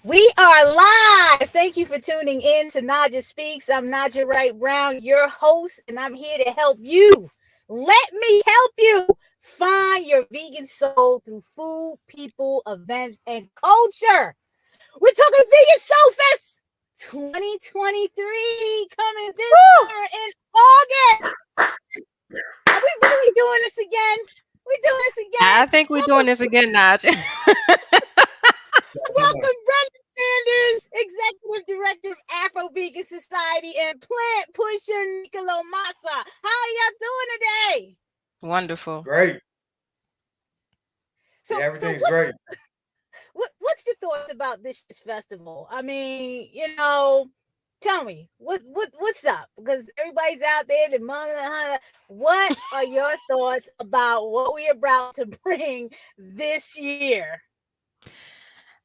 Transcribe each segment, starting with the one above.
We are live. Thank you for tuning in to Naja Speaks. I'm Naja Wright Brown, your host, and I'm here to help you. Let me help you find your vegan soul through food, people, events, and culture. We're talking Vegan Soul Fest 2023 coming this summer in August. Are we really doing this again? We doing this I again? think we're doing this again, Naj. Welcome, Brenda Sanders, Executive Director of Afro Vegan Society, and Plant Pusher Nicolo Massa. How are y'all doing today? Wonderful. Great. So, Yeah, so everything's great. what's your thoughts about this festival? I mean, tell me what's up, because everybody's out there. What are your thoughts about what we're about to bring this year?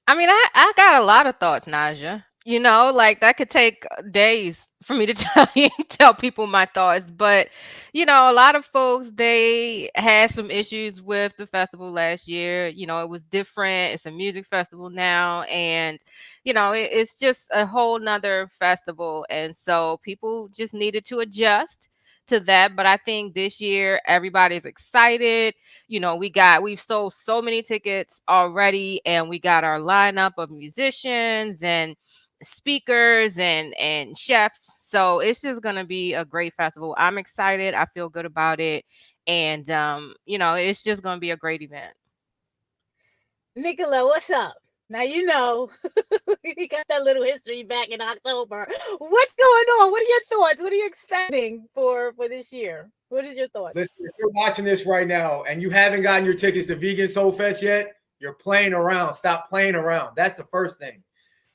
I mean, I got a lot of thoughts, Naja. Like that could take days for me to tell people my thoughts. But a lot of folks they had some issues with the festival last year. It was different. It's a music festival now, and it's just a whole nother festival. And so people just needed to adjust to that. But I think this year everybody's excited. We've sold so many tickets already, and we got our lineup of musicians and speakers and chefs. So it's just gonna be a great festival. I'm excited. I feel good about it. And it's just gonna be a great event. Nicola, what's up? Now you know we got that little history back in October. What's going on? What are your thoughts? What are you expecting for this year? What is your thoughts? Listen, if you're watching this right now and you haven't gotten your tickets to Vegan Soul Fest yet, you're playing around. Stop playing around. That's the first thing.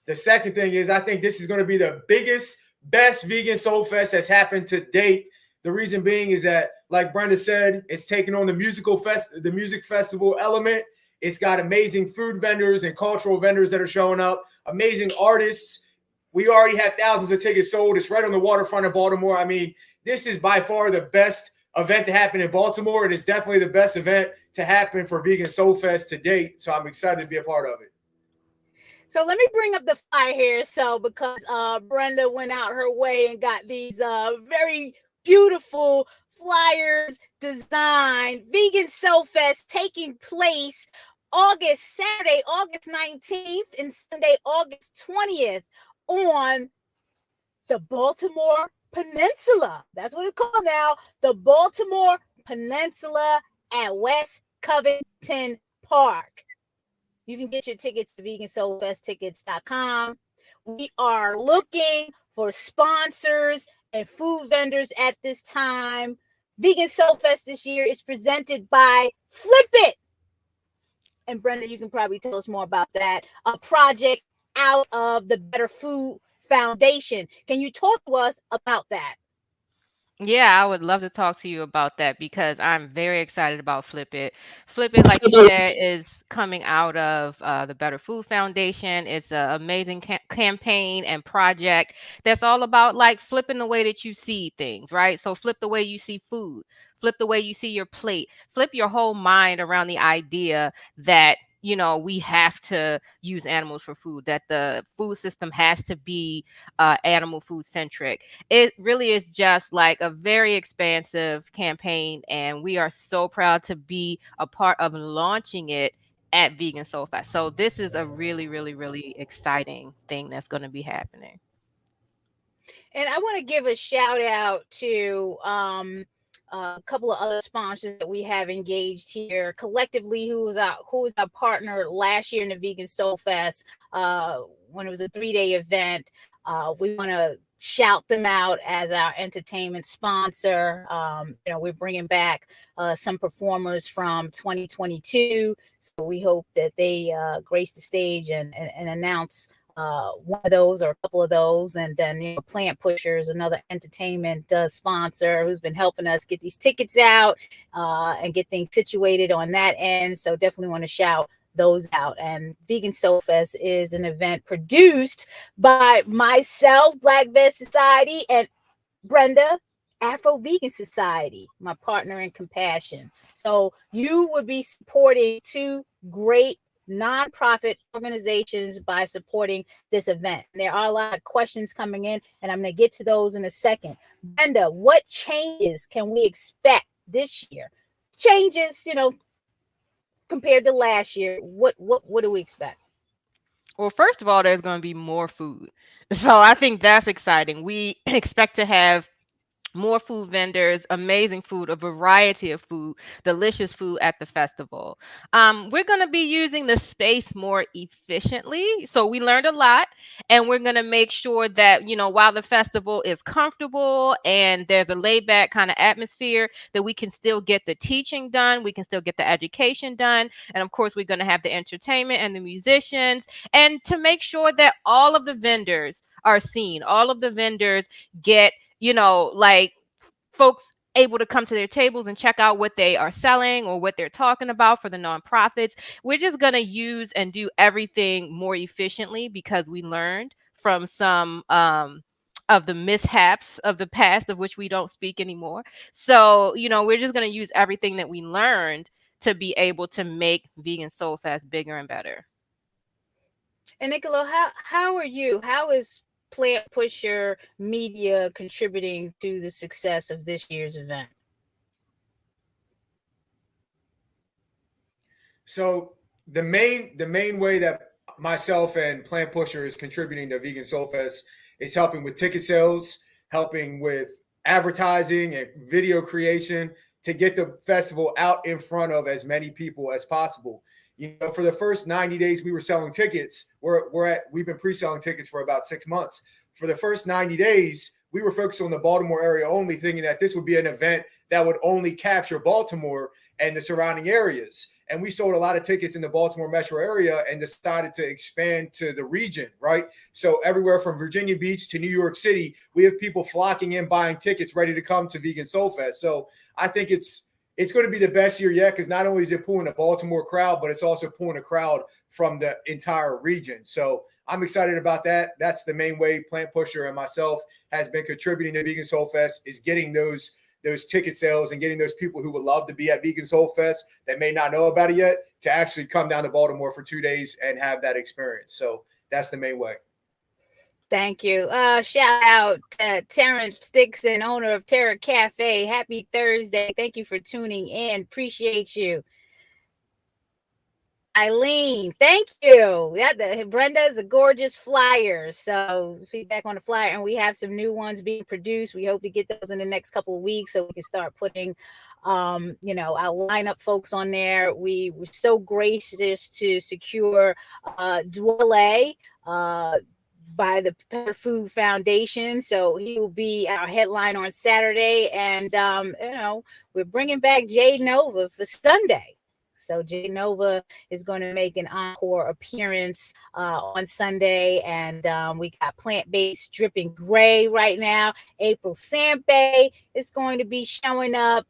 The second thing is I think this is going to be the biggest, best Vegan Soul Fest that's happened to date. The reason being is that, like Brenda said, it's taking on the music festival element. It's got amazing food vendors and cultural vendors that are showing up, amazing artists. We already have thousands of tickets sold. It's right on the waterfront of Baltimore. I mean, this is by far the best event to happen in Baltimore. It is definitely the best event to happen for Vegan Soul Fest to date. So I'm excited to be a part of it. So let me bring up the fire here. So because Brenda went out her way and got these very beautiful flyers designed, Vegan Soul Fest taking place Saturday, August 19th and Sunday, August 20th on the Baltimore Peninsula. That's what it's called now. The Baltimore Peninsula at West Covington Park. You can get your tickets to vegansoulfesttickets.com. We are looking for sponsors and food vendors at this time. Vegan Soul Fest this year is presented by Flip It. And Brenda, you can probably tell us more about that. A project out of the Better Food Foundation. Can you talk to us about that? Yeah, I would love to talk to you about that because I'm very excited about Flip It. Flip It, like you said, is coming out of the Better Food Foundation. It's an amazing campaign and project that's all about like flipping the way that you see things, right? So flip the way you see food, flip the way you see your plate, flip your whole mind around the idea that we have to use animals for food, that the food system has to be animal food centric. It really is just like a very expansive campaign, and we are so proud to be a part of launching it at Vegan Soul Fest. So this is a really, really, really exciting thing that's going to be happening. And I want to give a shout out to a couple of other sponsors that we have engaged here collectively, who was our partner last year in the Vegan Soul Fest when it was a 3-day event. We want to shout them out as our entertainment sponsor. We're bringing back some performers from 2022, so we hope that they grace the stage and announce one of those or a couple of those. And then Plant Pushers, another entertainment sponsor who's been helping us get these tickets out and get things situated on that end. So definitely want to shout those out. And Vegan Soul Fest is an event produced by myself, Black Vest Society, and Brenda, Afro Vegan Society, my partner in compassion. So you would be supporting two great nonprofit organizations by supporting this event? And there are a lot of questions coming in, and I'm going to get to those in a second. Brenda, what changes can we expect this year? Changes, compared to last year. What do we expect? Well, first of all, there's going to be more food. So I think that's exciting. We expect to have more food vendors, amazing food, a variety of food, delicious food at the festival. We're going to be using the space more efficiently. So we learned a lot, and we're going to make sure that, while the festival is comfortable and there's a laid back kind of atmosphere, that we can still get the teaching done, we can still get the education done. And of course, we're going to have the entertainment and the musicians, and to make sure that all of the vendors are seen, all of the vendors get like folks able to come to their tables and check out what they are selling or what they're talking about for the nonprofits. We're just going to use and do everything more efficiently because we learned from some of the mishaps of the past, of which we don't speak anymore. So, we're just going to use everything that we learned to be able to make Vegan Soul Fest bigger and better. And Niccolo, how are you? How is Plant Pusher Media contributing to the success of this year's event? So the main way that myself and Plant Pusher is contributing to Vegan Soul Fest is helping with ticket sales, helping with advertising and video creation to get the festival out in front of as many people as possible. For the first 90 days we were selling tickets. We've been pre-selling tickets for about 6 months. For the first 90 days, we were focused on the Baltimore area only, thinking that this would be an event that would only capture Baltimore and the surrounding areas. And we sold a lot of tickets in the Baltimore metro area and decided to expand to the region, right? So everywhere from Virginia Beach to New York City, we have people flocking in, buying tickets, ready to come to Vegan Soul Fest. So I think it's going to be the best year yet, because not only is it pulling a Baltimore crowd, but it's also pulling a crowd from the entire region. So I'm excited about that. That's the main way Plant Pusher and myself has been contributing to Vegan Soul Fest, is getting those ticket sales and getting those people who would love to be at Vegan Soul Fest that may not know about it yet to actually come down to Baltimore for 2 days and have that experience. So that's the main way. Thank you. Shout out to Terrence Dixon, owner of Terra Cafe. Happy Thursday. Thank you for tuning in. Appreciate you. Eileen, thank you. Brenda's a gorgeous flyer. So feedback on the flyer, and we have some new ones being produced. We hope to get those in the next couple of weeks so we can start putting our lineup folks on there. We were so gracious to secure Dwelle by the Pepper Food Foundation. So he will be our headline on Saturday. And, we're bringing back Jay Nova for Sunday. So Jay Nova is going to make an encore appearance on Sunday. And we got Plant-Based Dripping Gray right now. April Sampe is going to be showing up.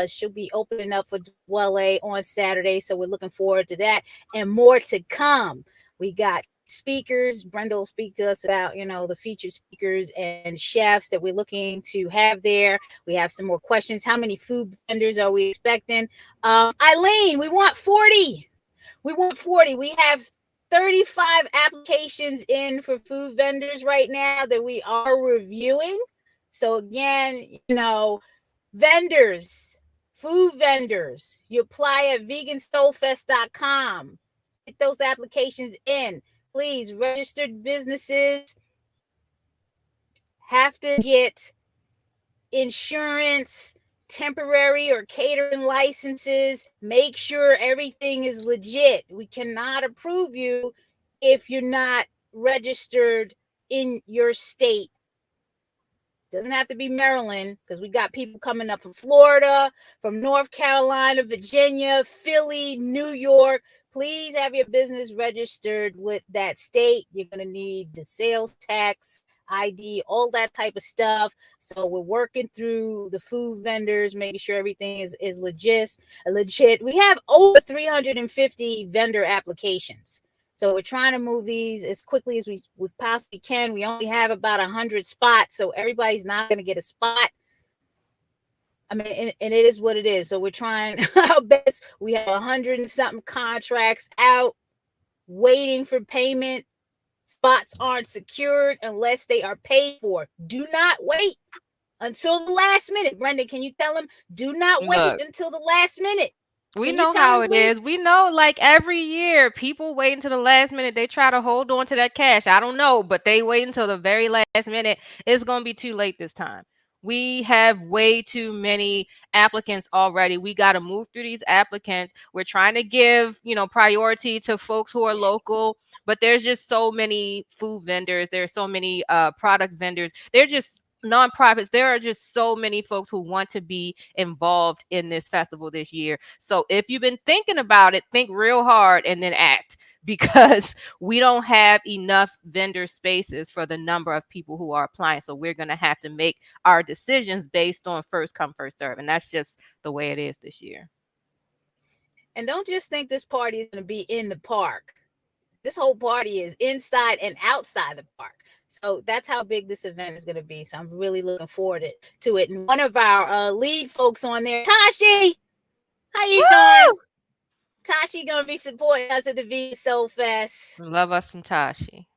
She'll be opening up for Dwelle on Saturday. So we're looking forward to that. And more to come. We got speakers. Brenda will speak to us about, the featured speakers and chefs that we're looking to have there. We have some more questions. How many food vendors are we expecting? Eileen, we want 40. We have 35 applications in for food vendors right now that we are reviewing. So again, vendors, food vendors, you apply at vegansoulfest.com. Get those applications in. Please, registered businesses have to get insurance, temporary or catering licenses. Make sure everything is legit. We cannot approve you if you're not registered in your state. Doesn't have to be Maryland, because we got people coming up from Florida, from North Carolina, Virginia, Philly, New York. Please have your business registered with that state. You're going to need the sales tax, ID, all that type of stuff. So we're working through the food vendors, making sure everything is legit. We have over 350 vendor applications. So we're trying to move these as quickly as we possibly can. We only have about 100 spots, so everybody's not going to get a spot. I mean, and it is what it is. So we're trying our best. We have 100 and something contracts out. waiting for payment. Spots aren't secured unless they are paid for. Do not wait until the last minute. Brendan, can you tell him? Do not wait Look, until the last minute. we Can you know tell how him, it please? is. We know, like every year, people wait until the last minute. They try to hold on to that cash. I don't know, but they wait until the very last minute. It's going to be too late this time. We have way too many applicants already. We got to move through these applicants. We're trying to give, priority to folks who are local, but there's just so many food vendors. There's so many product vendors. They're just nonprofits. There are just so many folks who want to be involved in this festival this year. So if you've been thinking about it, think real hard and then act, because we don't have enough vendor spaces for the number of people who are applying. So we're going to have to make our decisions based on first come, first serve. And that's just the way it is this year. And don't just think this party is going to be in the park. This whole party is inside and outside the park. So that's how big this event is going to be. So I'm really looking forward to it. And one of our lead folks on there, Tashi, how you doing? Tashi going to be supporting us at the Vegan Soul Fest. Love us some Tashi.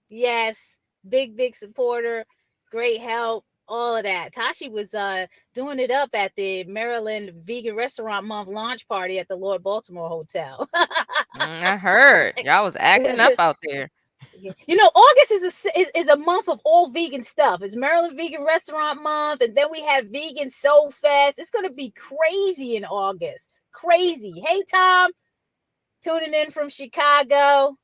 Yes, big supporter, great help, all of that. Tashi was doing it up at the Maryland Vegan Restaurant Month launch party at the Lord Baltimore Hotel. I heard y'all was acting up out there. August is a month of all vegan stuff. It's Maryland Vegan Restaurant Month, and then we have Vegan Soul Fest. It's going to be crazy in August. Crazy. Hey, Tom, tuning in from Chicago.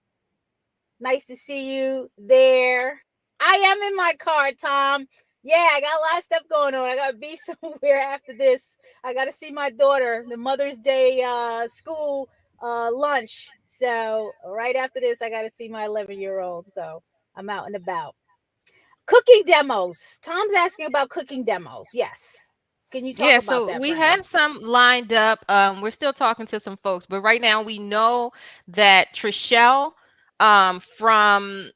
Nice to see you there. I am in my car, Tom. Yeah, I got a lot of stuff going on. I got to be somewhere after this. I got to see my daughter, the Mother's Day school lunch. So right after this, I got to see my 11-year-old. So I'm out and about. Cooking demos. Tom's asking about cooking demos. Yes. Can you talk about So that, we Brenda? have some lined up. We're still talking to some folks, but right now we know that Trishelle from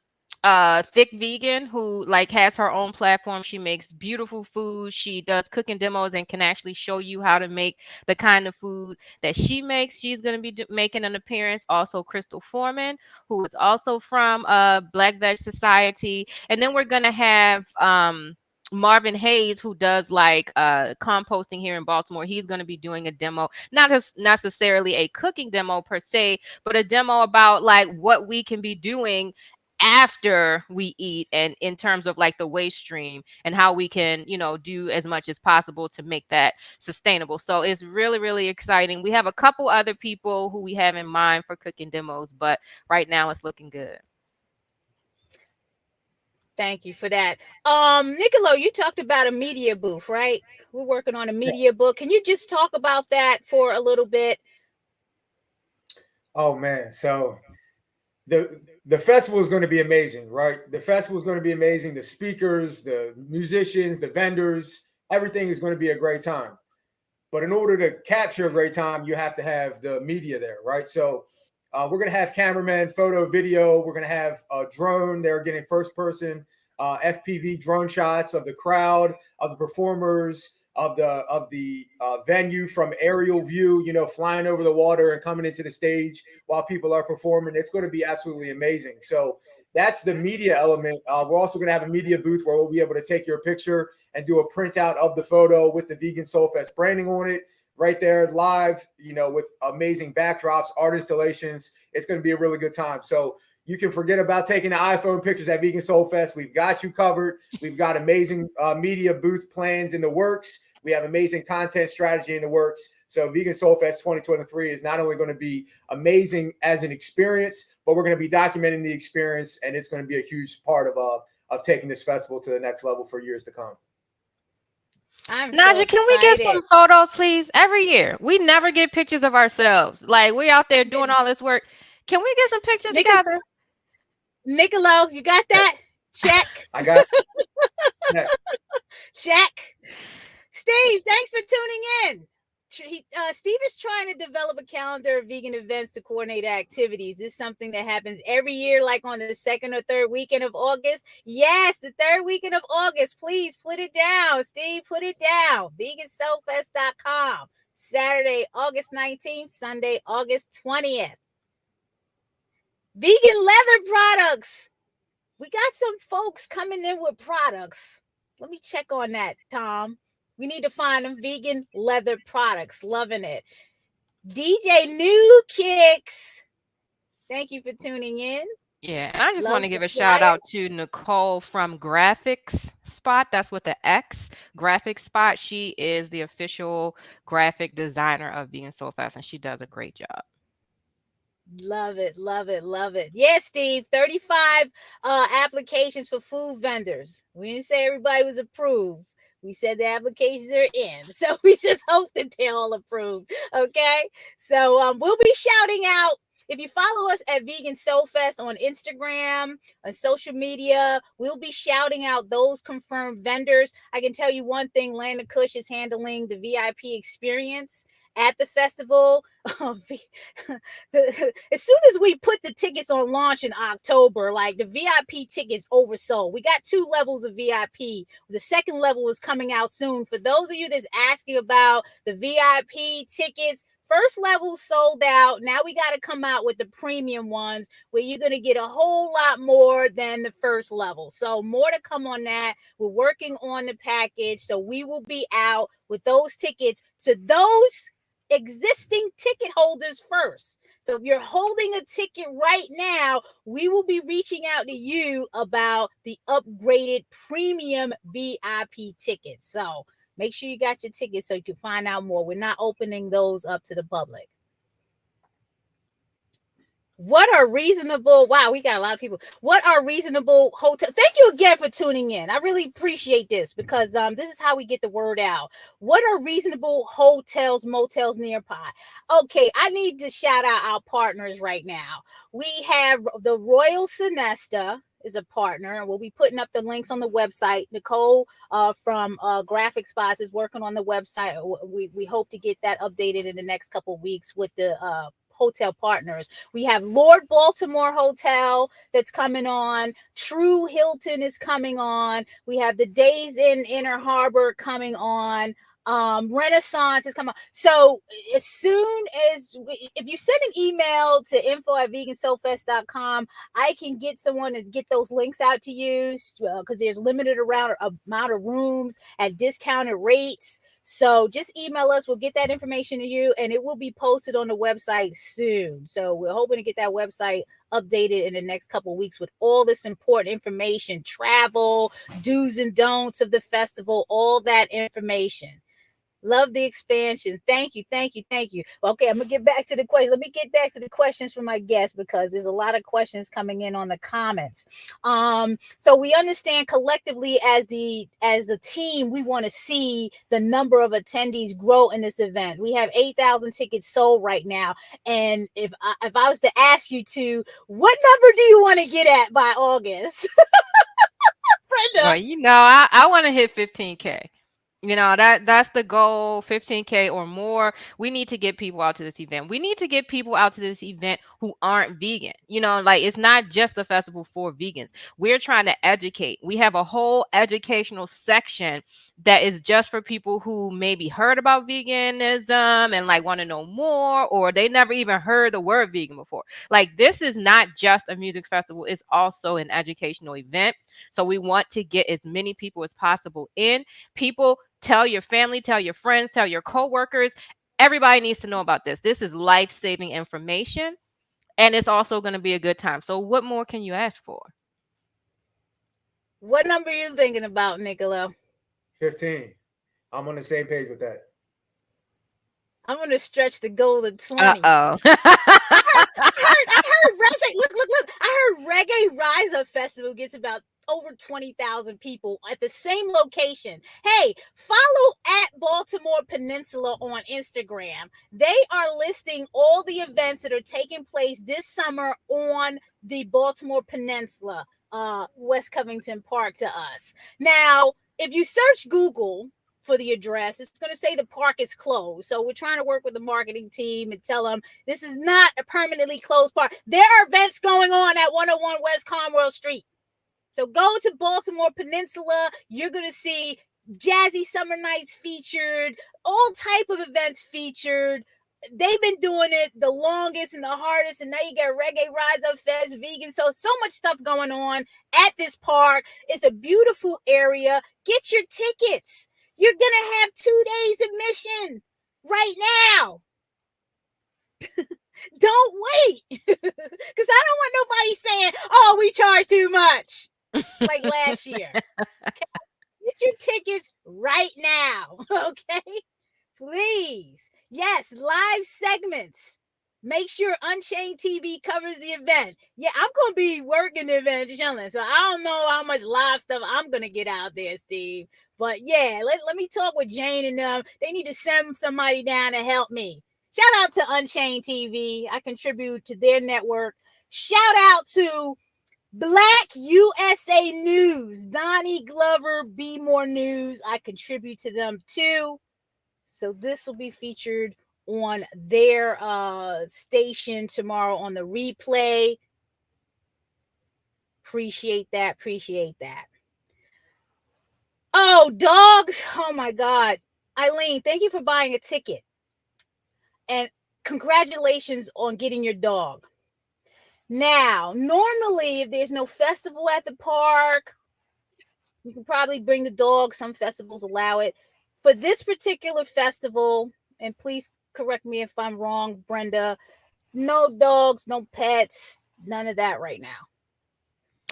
Thick Vegan, who like has her own platform. She makes beautiful food. She does cooking demos and can actually show you how to make the kind of food that she makes. She's going to be making an appearance. Also, Crystal Foreman, who is also from Black Veg Society, and then we're going to have Marvin Hayes, who does like composting here in Baltimore. He's going to be doing a demo, not necessarily a cooking demo per se, but a demo about like what we can be doing after we eat, and in terms of like the waste stream and how we can do as much as possible to make that sustainable. So it's really, really exciting. We have a couple other people who we have in mind for cooking demos, but right now it's looking good. Thank you for that. Nicolo, you talked about a media booth, right? We're working on a media book. Can you just talk about that for a little bit? Oh man, so the festival is going to be amazing, right? The festival is going to be amazing. The speakers, the musicians, the vendors, everything is going to be a great time. But in order to capture a great time, you have to have the media there, right? So we're going to have cameramen, photo, video. We're going to have a drone. They're getting first person FPV drone shots of the crowd, of the performers, of the venue from aerial view, flying over the water and coming into the stage while people are performing. It's going to be absolutely amazing. So that's the media element. We're also going to have a media booth where we'll be able to take your picture and do a printout of the photo with the Vegan Soul Fest branding on it right there live, with amazing backdrops, art installations. It's going to be a really good time. So you can forget about taking the iPhone pictures at Vegan Soul Fest. We've got you covered. We've got amazing media booth plans in the works. We have amazing content strategy in the works. So Vegan Soul Fest 2023 is not only going to be amazing as an experience, but we're going to be documenting the experience, and it's going to be a huge part of taking this festival to the next level for years to come. Naja, can we get some photos, please? Every year, we never get pictures of ourselves. Like we out there doing all this work. Can we get some pictures together? Nicolo, you got that? Check. I got it. Check. Steve, thanks for tuning in. Steve is trying to develop a calendar of vegan events to coordinate activities. This is something that happens every year, like on the second or third weekend of August. Yes, the third weekend of August. Please put it down. Steve, put it down. VeganSoulFest.com. Saturday, August 19th, Sunday, August 20th. Vegan leather products. We got some folks coming in with products. Let me check on that, Tom. We need to find them vegan leather products. Loving it. DJ New Kicks. Thank you for tuning in. Yeah, and I just want Loves to the give a shout flyer. out to Nicole from Graphics Spot. That's with the X, Graphics Spot. She is the official graphic designer of Vegan Soul Fest, and she does a great job. Love it, love it, love it. Yeah, Steve, 35 applications for food vendors. We didn't say everybody was approved. We said the applications are in. So we just hope that they're all approved. Okay. So we'll be shouting out. If you follow us at Vegan Soul Fest on Instagram, on social media, we'll be shouting out those confirmed vendors. I can tell you one thing, Lana Kush is handling the VIP experience at the festival. As soon as we put the tickets on launch in October, like the VIP tickets oversold. We got 2 levels of VIP. The second level is coming out soon. For those of you that's asking about the VIP tickets, first level sold out. Now we got to come out with the premium ones where you're going to get a whole lot more than the first level. So more to come on that. We're working on the package. So we will be out with those tickets to those existing ticket holders first. So if you're holding a ticket right now, we will be reaching out to you about the upgraded premium VIP tickets. So make sure you got your tickets so you can find out more. We're not opening those up to the public. What are reasonable? Wow, we got a lot of people. What are reasonable hotel? Thank you again for tuning in. I really appreciate this because this is how we get the word out. What are reasonable hotels, motels nearby? Okay, I need to shout out our partners right now. We have the Royal Sonesta is a partner, and we'll be putting up the links on the website. Nicole from Graphic Spots is working on the website. We hope to get that updated in the next couple of weeks with the hotel partners. We have Lord Baltimore Hotel that's coming on. True Hilton is coming on. We have the Days in Inner Harbor coming on. Renaissance is coming on. So as soon as if you send an email to info@vegansoulfest.com, I can get someone to get those links out to you because there's limited amount of rooms at discounted rates. So just email us. We'll get that information to you, and it will be posted on the website soon. So we're hoping to get that website updated in the next couple of weeks with all this important information, travel, do's and don'ts of the festival, all that information. Love the expansion. Thank you, thank you, thank you. Okay, I'm gonna get back to the question. Let me get back to the questions from my guests because there's a lot of questions coming in on the comments. So we understand collectively as a team, we want to see the number of attendees grow in this event. We have 8,000 tickets sold right now, and if I was to ask you to, what number do you want to get at by August, Well, Brenda? I want to hit 15K. That's the goal, 15K or more. We need to get people out to this event. We need to get people out to this event who aren't vegan. Like it's not just a festival for vegans. We're trying to educate. We have a whole educational section that is just for people who maybe heard about veganism and like want to know more, or they never even heard the word vegan before. Like this is not just a music festival, it's also an educational event. So we want to get as many people as possible in. People, tell your family, tell your friends, tell your coworkers. Everybody needs to know about this. This is life-saving information, and it's also going to be a good time. So what more can you ask for? What number are you thinking about, Niccolo? 15. I'm on the same page with that. I'm gonna stretch the goal to 20. Uh-oh. I heard reggae. Look. I heard Reggae Rise Up Festival gets about over 20,000 people at the same location. Hey, follow at Baltimore Peninsula on Instagram. They are listing all the events that are taking place this summer on the Baltimore Peninsula, West Covington Park to us. Now, if you search Google for the address, it's going to say the park is closed. So we're trying to work with the marketing team and tell them this is not a permanently closed park. There are events going on at 101 West Conwell Street. So go to Baltimore Peninsula. You're going to see jazzy summer nights featured, all type of events featured. they've been doing it the longest and the hardest, and now you got Reggae Rise Up Fest, vegan, so much stuff going on at this park. It's a beautiful area. Get your tickets. You're gonna have 2 days admission right now. Don't wait, because I don't want nobody saying, "Oh, we charge too much," like last year. Okay? Get your tickets right now, okay? Please. Yes, live segments. Make sure Unchained TV covers the event. Yeah, I'm going to be working the event, chilling. So I don't know how much live stuff I'm going to get out there, Steve. But yeah, let me talk with Jane and them. They need to send somebody down to help me. Shout out to Unchained TV. I contribute to their network. Shout out to Black USA News. Donnie Glover, Be More News. I contribute to them too. So this will be featured on their station tomorrow on the replay. Appreciate that. Oh, dogs. Oh my God. Eileen, thank you for buying a ticket. And congratulations on getting your dog. Now, normally, if there's no festival at the park, you can probably bring the dog. Some festivals allow it. For this particular festival, and please correct me if I'm wrong, Brenda, no dogs, no pets, none of that right now.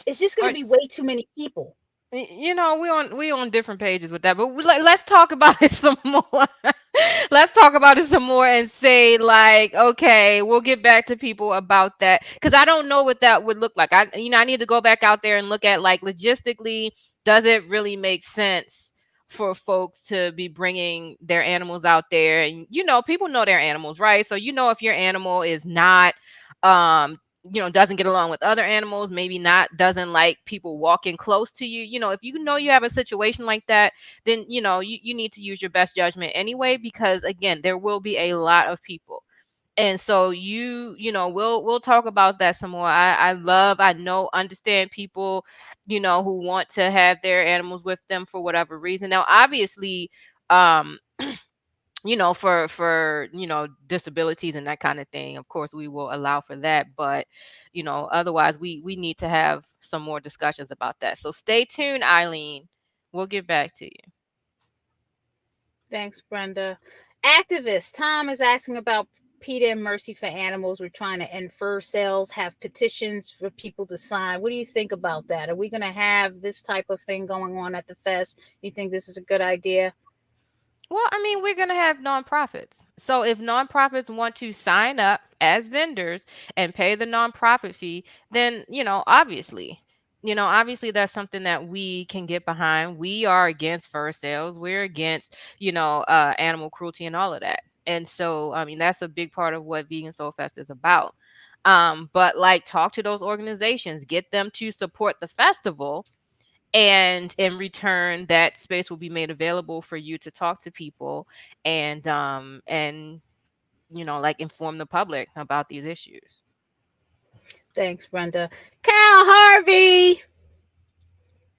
It's just going to be way too many people. You know, we on different pages with that, but let's talk about it some more. Let's talk about it some more and say, like, okay, we'll get back to people about that, because I don't know what that would look like. I need to go back out there and look at, like, logistically, does it really make sense for folks to be bringing their animals out there? And people know their animals, right? So if your animal is not doesn't get along with other animals, maybe not doesn't like people walking close to you, if you have a situation like that, then you need to use your best judgment anyway, because again, there will be a lot of people. And so we'll talk about that some more. Understand people who want to have their animals with them for whatever reason. Now obviously, for disabilities and that kind of thing, of course we will allow for that, but otherwise we need to have some more discussions about that. So stay tuned, Eileen. We'll get back to you. Thanks, Brenda. Activist Tom is asking about PETA and Mercy for Animals. We're trying to end fur sales, have petitions for people to sign. What do you think about that? Are we going to have this type of thing going on at the fest? You think this is a good idea? Well, I mean, we're going to have nonprofits. So if nonprofits want to sign up as vendors and pay the nonprofit fee, then, obviously that's something that we can get behind. We are against fur sales. We're against, animal cruelty and all of that. And so, I mean, that's a big part of what Vegan Soul Fest is about. But like, talk to those organizations, get them to support the festival, and in return that space will be made available for you to talk to people and like, inform the public about these issues. Thanks, Brenda. Kyle Harvey,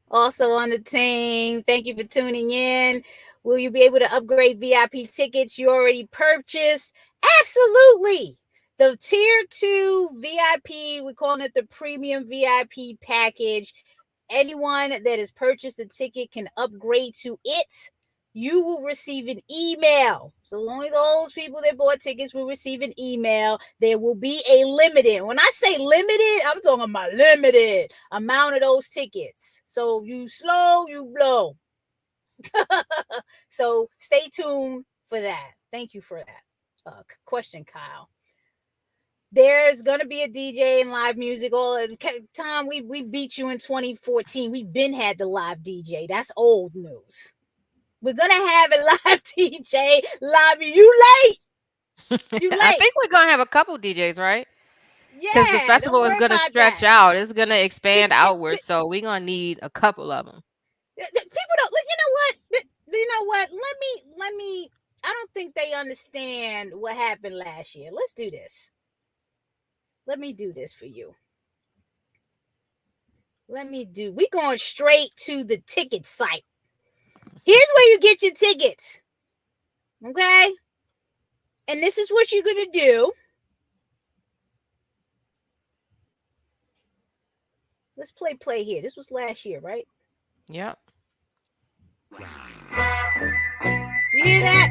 also on the team. Thank you for tuning in. Will you be able to upgrade VIP tickets you already purchased? Absolutely. The tier 2 VIP, we're calling it the premium VIP package. Anyone that has purchased a ticket can upgrade to it. You will receive an email. So only those people that bought tickets will receive an email. There will be a limited, when I say limited, I'm talking about limited amount of those tickets. So you slow, you blow. So stay tuned for that. Thank you for that question, Kyle. There's gonna be a DJ and live music. All Tom, we beat you in 2014. We've been had the live DJ. That's old news. We're gonna have a live DJ. Live. You late? You late? I think we're gonna have a couple DJs, right? Because the Yeah. Don't festival is worry gonna about stretch that. out. It's gonna expand outward, so we're gonna need a couple of them. People don't. You know what? You know what? Let me. I don't think they understand what happened last year. Let's do this. Let me do this for you. We going straight to the ticket site. Here's where you get your tickets. Okay? And this is what you're going to do. Let's play here. This was last year, right? Yep. You hear that?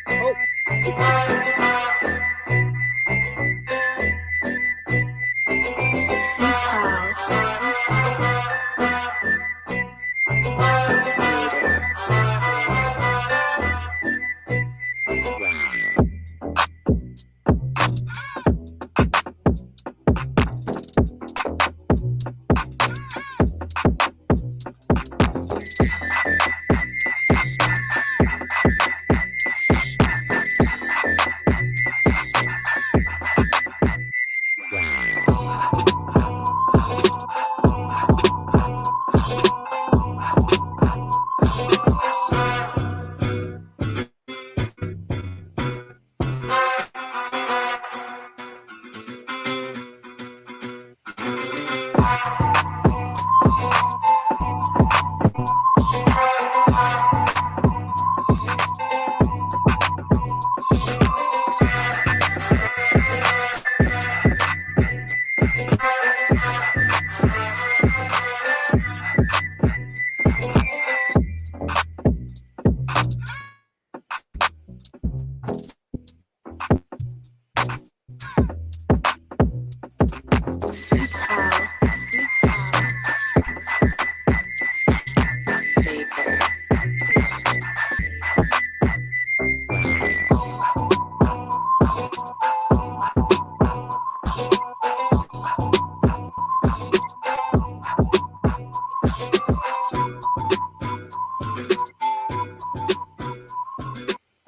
Oh.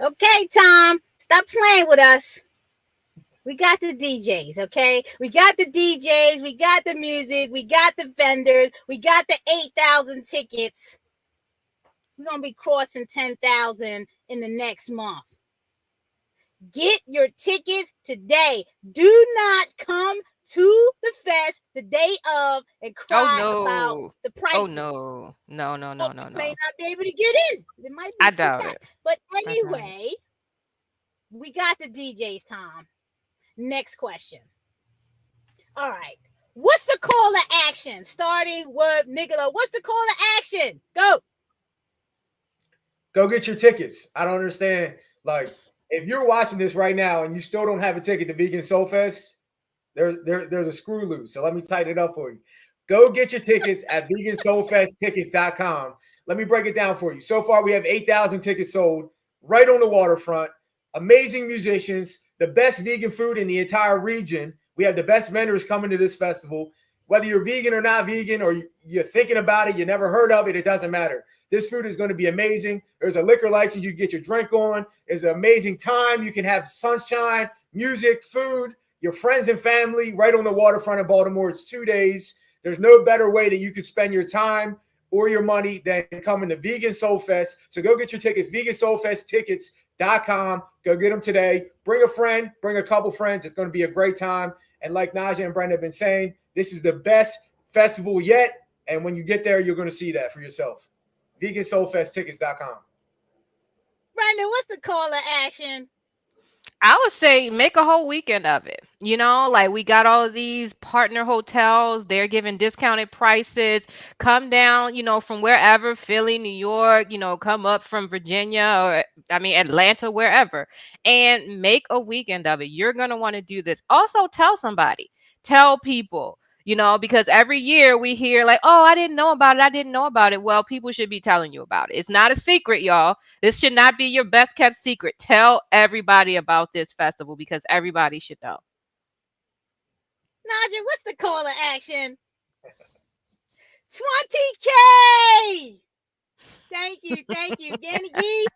Okay, Tom, stop playing with us. We got the DJs, okay? We got the DJs, we got the music, we got the vendors, we got the 8,000 tickets. We're going to be crossing 10,000 in the next month. Get your tickets today. Do not come to the fest the day of and cry about the prices. Oh no. No, no, no, no, You may no. not be able to get in. It might be I too doubt packed. it. But I doubt it. anyway, we got the DJs, Tom. Next question. All right. What's the call to action? Starting with Nicola. What's the call to action? Go. Go get your tickets. I don't understand. Like, if you're watching this right now and you still don't have a ticket to Vegan Soul Fest, there's a screw loose. So let me tighten it up for you. Go get your tickets at vegansoulfesttickets.com. Let me break it down for you. So far, we have 8,000 tickets sold right on the waterfront. Amazing musicians, the best vegan food in the entire region. We have the best vendors coming to this festival. Whether you're vegan or not vegan, or you're thinking about it, you never heard of it, it doesn't matter. This food is going to be amazing. There's a liquor license you can get your drink on. It's an amazing time. You can have sunshine, music, food, your friends and family right on the waterfront of Baltimore. It's 2 days. There's no better way that you could spend your time or your money than coming to Vegan Soul Fest. So go get your tickets, vegansoulfesttickets.com. Go get them today. Bring a friend, bring a couple friends. It's going to be a great time. And like Naja and Brenda have been saying, this is the best festival yet. And when you get there, you're going to see that for yourself. vegansoulfesttickets.com. Brandon, what's the call to action? I would say make a whole weekend of it. You know, like we got all of these partner hotels, they're giving discounted prices. Come down, from wherever, Philly, New York, come up from Virginia or Atlanta, wherever, and make a weekend of it. You're going to want to do this. Also, tell somebody, tell people. Because every year we hear like, oh, I didn't know about it. I didn't know about it. Well, people should be telling you about it. It's not a secret, y'all. This should not be your best kept secret. Tell everybody about this festival because everybody should know. Naja, what's the call to action? 20K! Thank you. Danny Gee.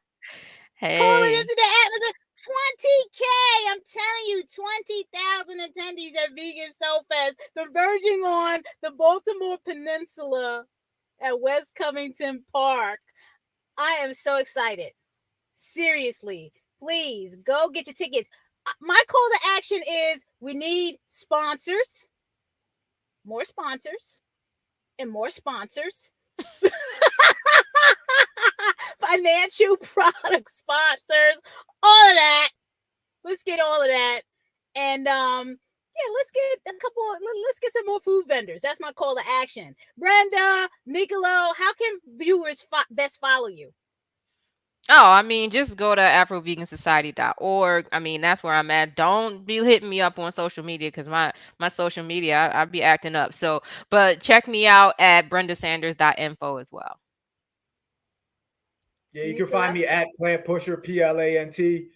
Hey. Calling into the atmosphere. 20K! I'm telling you, 20,000 attendees at Vegan Soul Fest, converging on the Baltimore Peninsula at West Covington Park. I am so excited. Seriously, please go get your tickets. My call to action is we need sponsors, more sponsors, and more sponsors. financial product sponsors, all of that. Let's get all of that. And yeah, let's get a couple. Let's get some more food vendors. That's my call to action. Brenda, Nicolo, how can viewers best follow you? Oh, I mean, just go to afrovegansociety.org. I mean, that's where I'm at. Don't be hitting me up on social media because my social media, I be acting up. So, but check me out at brendasanders.info as well. Yeah, you can find Nicola? me at Plant Pusher, PlantPusher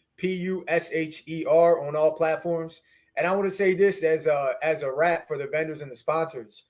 on all platforms. And I want to say this as a wrap for the vendors and the sponsors.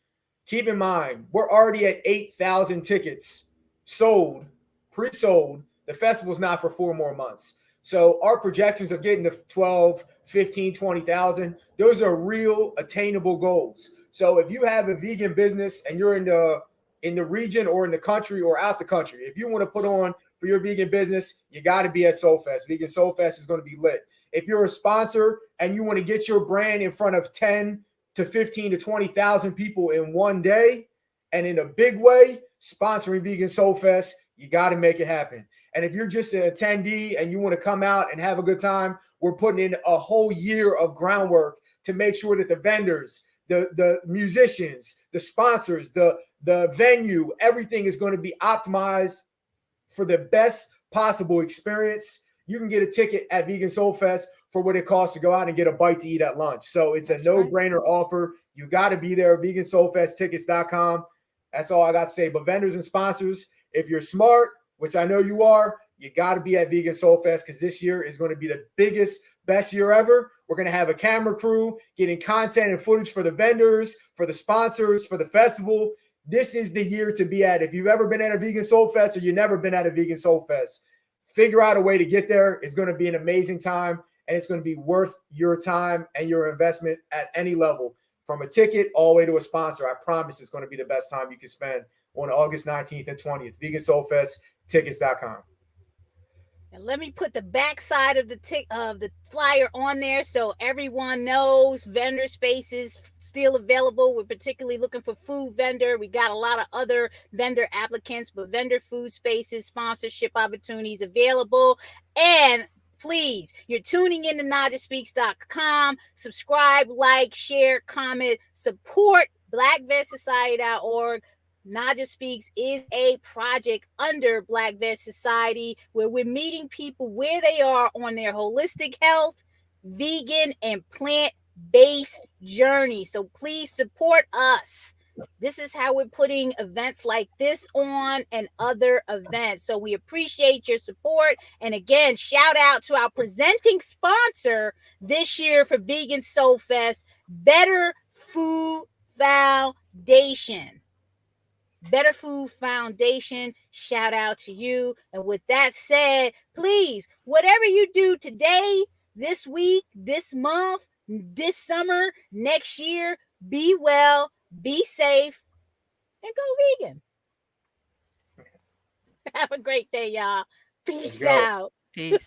Keep in mind, we're already at 8,000 tickets sold, pre-sold. The festival's not for 4 more months. So our projections of getting to 12, 15, 20,000, those are real attainable goals. So if you have a vegan business and you're in the region or in the country or out the country, if you want to put on for your vegan business, you got to be at SoulFest. Vegan SoulFest is going to be lit. If you're a sponsor and you want to get your brand in front of 10 to 15 to 20,000 people in one day and in a big way, sponsoring Vegan SoulFest, you got to make it happen. And if you're just an attendee and you want to come out and have a good time, we're putting in a whole year of groundwork to make sure that the vendors, the musicians, the sponsors, the venue, everything is going to be optimized for the best possible experience. You can get a ticket at Vegan Soul Fest for what it costs to go out and get a bite to eat at lunch. So it's a no-brainer offer. You got to be there. VeganSoulFestTickets.com. That's all I got to say. But vendors and sponsors, if you're smart, which I know you are, you got to be at Vegan Soul Fest because this year is going to be the biggest, best year ever. We're going to have a camera crew getting content and footage for the vendors, for the sponsors, for the festival. This is the year to be at. If you've ever been at a Vegan Soul Fest or you've never been at a Vegan Soul Fest, figure out a way to get there. It's going to be an amazing time, and it's going to be worth your time and your investment at any level, from a ticket all the way to a sponsor. I promise it's going to be the best time you can spend on August 19th and 20th. Vegan Soul Fest, tickets.com. And let me put the backside of the flyer on there so everyone knows vendor spaces still available. We're particularly looking for food vendor. We got a lot of other vendor applicants, but vendor food spaces, sponsorship opportunities available. And please, you're tuning in to NajaSpeaks.com. Subscribe, like, share, comment, support BlackVestSociety.org. Naja Speaks is a project under Black Vest Society where we're meeting people where they are on their holistic health, vegan, and plant-based journey. So please support us. This is how we're putting events like this on and other events. So we appreciate your support. And again, shout out to our presenting sponsor this year for Vegan Soul Fest, Better Food Foundation. Better Food Foundation, shout out to you. And with that said, please, whatever you do today, this week, this month, this summer, next year, be well, be safe, and go vegan. Have a great day, y'all. Peace out. Peace.